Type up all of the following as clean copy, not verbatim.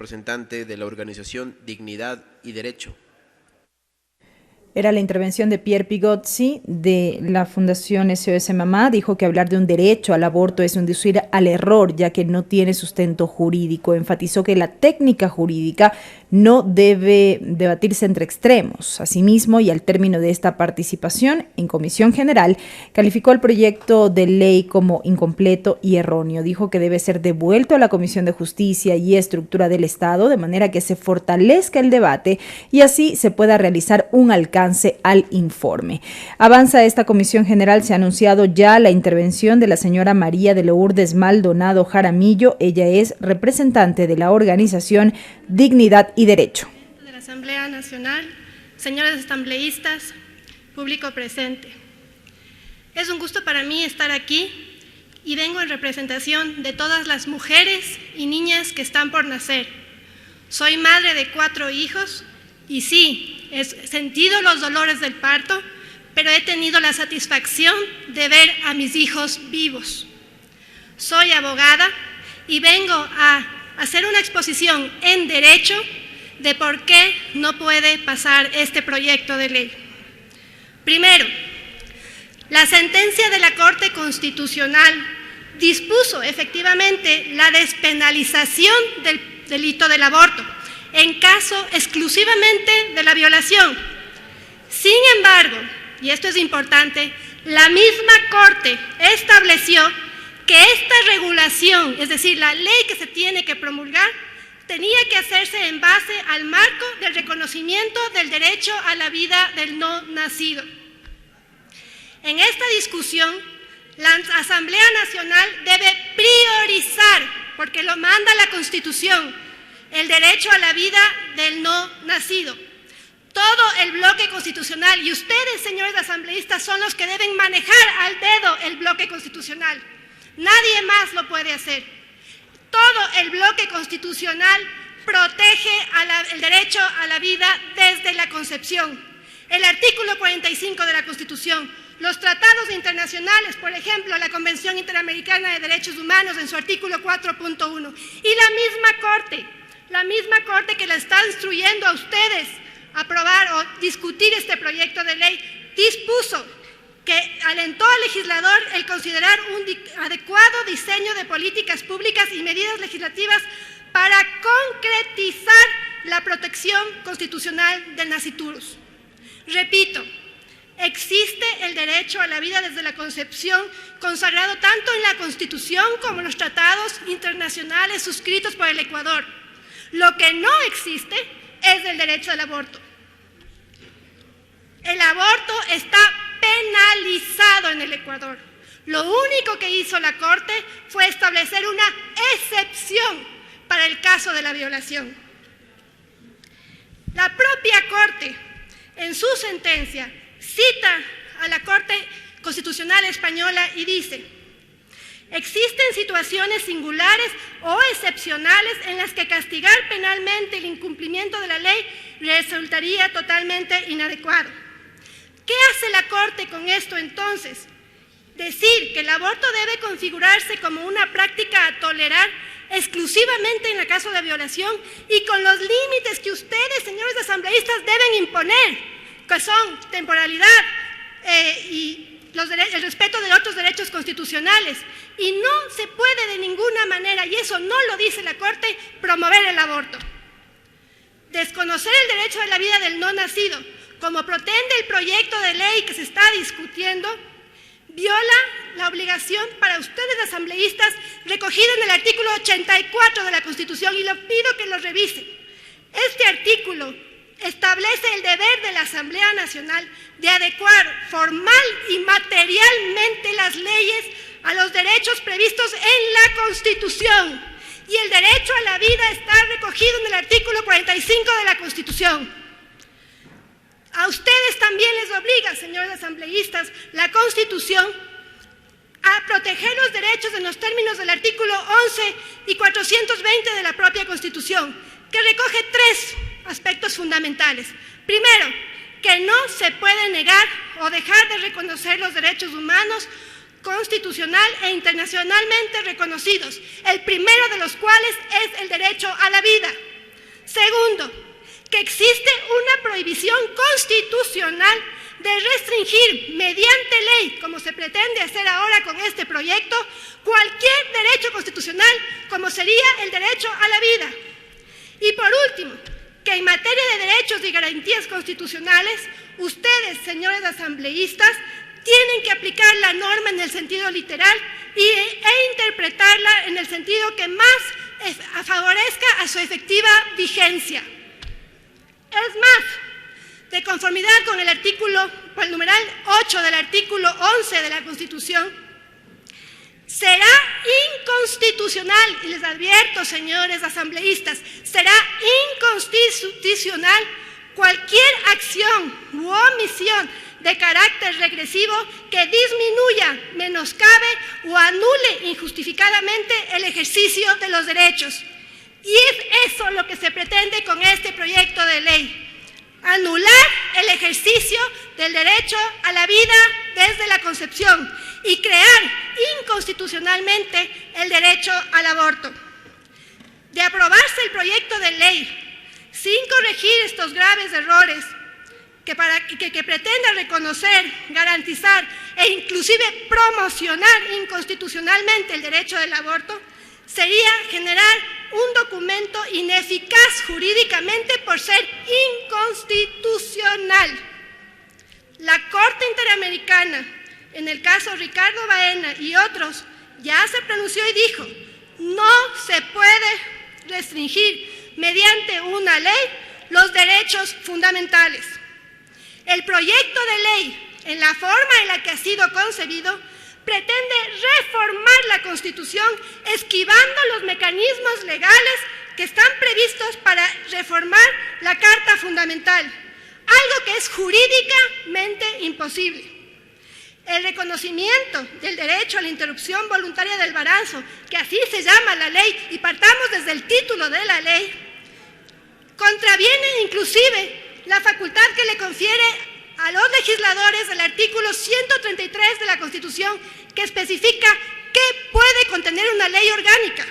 representante de la organización Dignidad y Derecho. Era la intervención de Pierre Pigozzi de la Fundación SOS Mamá. Dijo que hablar de un derecho al aborto es inducir al error, ya que no tiene sustento jurídico. Enfatizó que la técnica jurídica no debe debatirse entre extremos. Asimismo, y al término de esta participación en Comisión General, calificó el proyecto de ley como incompleto y erróneo. Dijo que debe ser devuelto a la Comisión de Justicia y Estructura del Estado, de manera que se fortalezca el debate y así se pueda realizar un alcance al informe. Avanza esta Comisión General, se ha anunciado ya la intervención de la señora María de Lourdes Maldonado Jaramillo. Ella es representante de la organización Dignidad y Derecho. De la Asamblea Nacional, señores asambleístas, público presente. Es un gusto para mí estar aquí y vengo en representación de todas las mujeres y niñas que están por nacer. Soy madre de 4 hijos y sí, he sentido los dolores del parto, pero he tenido la satisfacción de ver a mis hijos vivos. Soy abogada y vengo a hacer una exposición en derecho de por qué no puede pasar este proyecto de ley. Primero, la sentencia de la Corte Constitucional dispuso efectivamente la despenalización del delito del aborto, en caso exclusivamente de la violación. Sin embargo, y esto es importante, la misma Corte estableció que esta regulación, es decir, la ley que se tiene que promulgar, tenía que hacerse en base al marco del reconocimiento del derecho a la vida del no nacido. En esta discusión, la Asamblea Nacional debe priorizar, porque lo manda la Constitución, el derecho a la vida del no nacido. Todo el bloque constitucional, y ustedes, señores asambleístas, son los que deben manejar al dedo el bloque constitucional. Nadie más lo puede hacer. Todo el bloque constitucional protege el derecho a la vida desde la concepción. El artículo 45 de la Constitución, los tratados internacionales, por ejemplo, la Convención Interamericana de Derechos Humanos en su artículo 4.1, y la misma Corte que la está instruyendo a ustedes aprobar o discutir este proyecto de ley, dispuso que alentó al legislador el considerar un adecuado diseño de políticas públicas y medidas legislativas para concretizar la protección constitucional del naciturus. Repito, existe el derecho a la vida desde la concepción, consagrado tanto en la Constitución como en los tratados internacionales suscritos por el Ecuador. Lo que no existe es el derecho al aborto. El aborto está penalizado en el Ecuador. Lo único que hizo la Corte fue establecer una excepción para el caso de la violación. La propia Corte, en su sentencia, cita a la Corte Constitucional Española y dice: existen situaciones singulares o excepcionales en las que castigar penalmente el incumplimiento de la ley resultaría totalmente inadecuado. ¿Qué hace la Corte con esto entonces? Decir que el aborto debe configurarse como una práctica a tolerar exclusivamente en el caso de violación y con los límites que ustedes, señores asambleístas, deben imponer, que son temporalidad y el respeto de otros derechos constitucionales. Y no se puede de ninguna manera, y eso no lo dice la Corte, promover el aborto. Desconocer el derecho a la vida del no nacido, como pretende el proyecto de ley que se está discutiendo, viola la obligación para ustedes asambleístas recogida en el artículo 84 de la Constitución, y lo pido que lo revisen. Este artículo establece el deber de la Asamblea Nacional de adecuar formal y materialmente las leyes a los derechos previstos en la Constitución, y el derecho a la vida está recogido en el artículo 45 de la Constitución. A ustedes también les obliga, señores asambleístas, la Constitución a proteger los derechos en los términos del artículo 11 y 420 de la propia Constitución, que recoge 3 aspectos fundamentales. Primero, que no se puede negar o dejar de reconocer los derechos humanos constitucional e internacionalmente reconocidos, el primero de los cuales es el derecho a la vida. existe una prohibición constitucional de restringir mediante ley, como se pretende hacer ahora con este proyecto, cualquier derecho constitucional, como sería el derecho a la vida. Y por último, que en materia de derechos y garantías constitucionales, ustedes, señores asambleístas, tienen que aplicar la norma en el sentido literal e interpretarla en el sentido que más favorezca a su efectiva vigencia. Es más, de conformidad con el numeral 8 del artículo 11 de la Constitución, será inconstitucional, y les advierto, señores asambleístas, será inconstitucional cualquier acción u omisión de carácter regresivo que disminuya, menoscabe o anule injustificadamente el ejercicio de los derechos. Y es eso lo que se pretende con este proyecto de ley. Anular el ejercicio del derecho a la vida desde la concepción y crear inconstitucionalmente el derecho al aborto. De aprobarse el proyecto de ley sin corregir estos graves errores que pretenda reconocer, garantizar e inclusive promocionar inconstitucionalmente el derecho del aborto, sería generar un documento ineficaz jurídicamente por ser inconstitucional. La Corte Interamericana, en el caso Ricardo Baena y otros, ya se pronunció y dijo: no se puede restringir mediante una ley los derechos fundamentales. El proyecto de ley, en la forma en la que ha sido concebido, pretende reformar la Constitución esquivando los mecanismos legales que están previstos para reformar la Carta Fundamental, algo que es jurídicamente imposible. El reconocimiento del derecho a la interrupción voluntaria del embarazo, que así se llama la ley, y partamos desde el título de la ley, contraviene inclusive la facultad que le confiere a los legisladores del artículo 133 de la Constitución, que especifica qué puede contener una ley orgánica.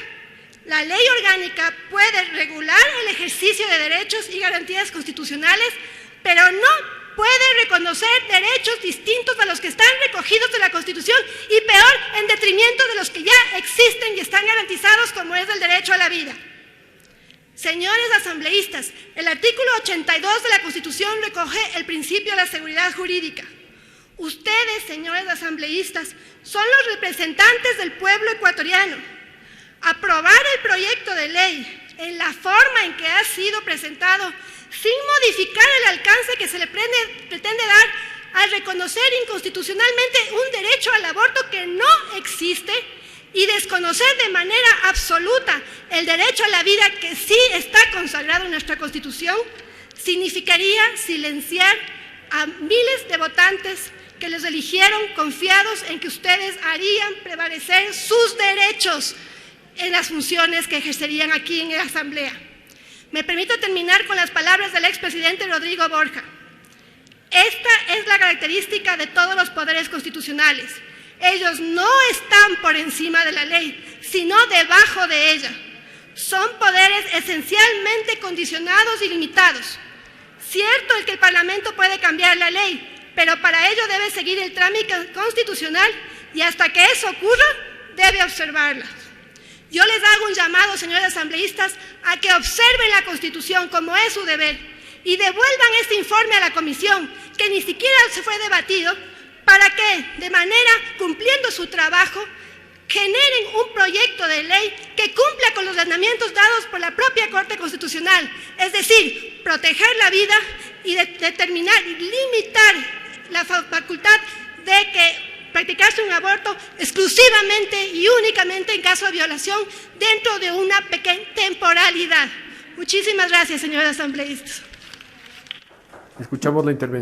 La ley orgánica puede regular el ejercicio de derechos y garantías constitucionales, pero no puede reconocer derechos distintos a los que están recogidos en la Constitución y peor, en detrimento de los que ya existen y están garantizados, como es el derecho a la vida. Señores asambleístas, el artículo 82 de la Constitución recoge el principio de la seguridad jurídica. Ustedes, señores asambleístas, son los representantes del pueblo ecuatoriano. Aprobar el proyecto de ley en la forma en que ha sido presentado, sin modificar el alcance que se le pretende dar al reconocer inconstitucionalmente un derecho al aborto que no existe, y desconocer de manera absoluta el derecho a la vida que sí está consagrado en nuestra Constitución, significaría silenciar a miles de votantes que los eligieron confiados en que ustedes harían prevalecer sus derechos en las funciones que ejercerían aquí en la Asamblea. Me permito terminar con las palabras del expresidente Rodrigo Borja. Esta es la característica de todos los poderes constitucionales. Ellos no están por encima de la ley, sino debajo de ella. Son poderes esencialmente condicionados y limitados. Cierto es que el Parlamento puede cambiar la ley, pero para ello debe seguir el trámite constitucional y hasta que eso ocurra, debe observarla. Yo les hago un llamado, señores asambleístas, a que observen la Constitución como es su deber y devuelvan este informe a la Comisión, que ni siquiera se fue debatido, para que, de manera cumpliendo su trabajo, generen un proyecto de ley que cumpla con los ordenamientos dados por la propia Corte Constitucional, es decir, proteger la vida y determinar y limitar la facultad de que practicarse un aborto exclusivamente y únicamente en caso de violación dentro de una pequeña temporalidad. Muchísimas gracias, señores asambleístas. Escuchamos la intervención.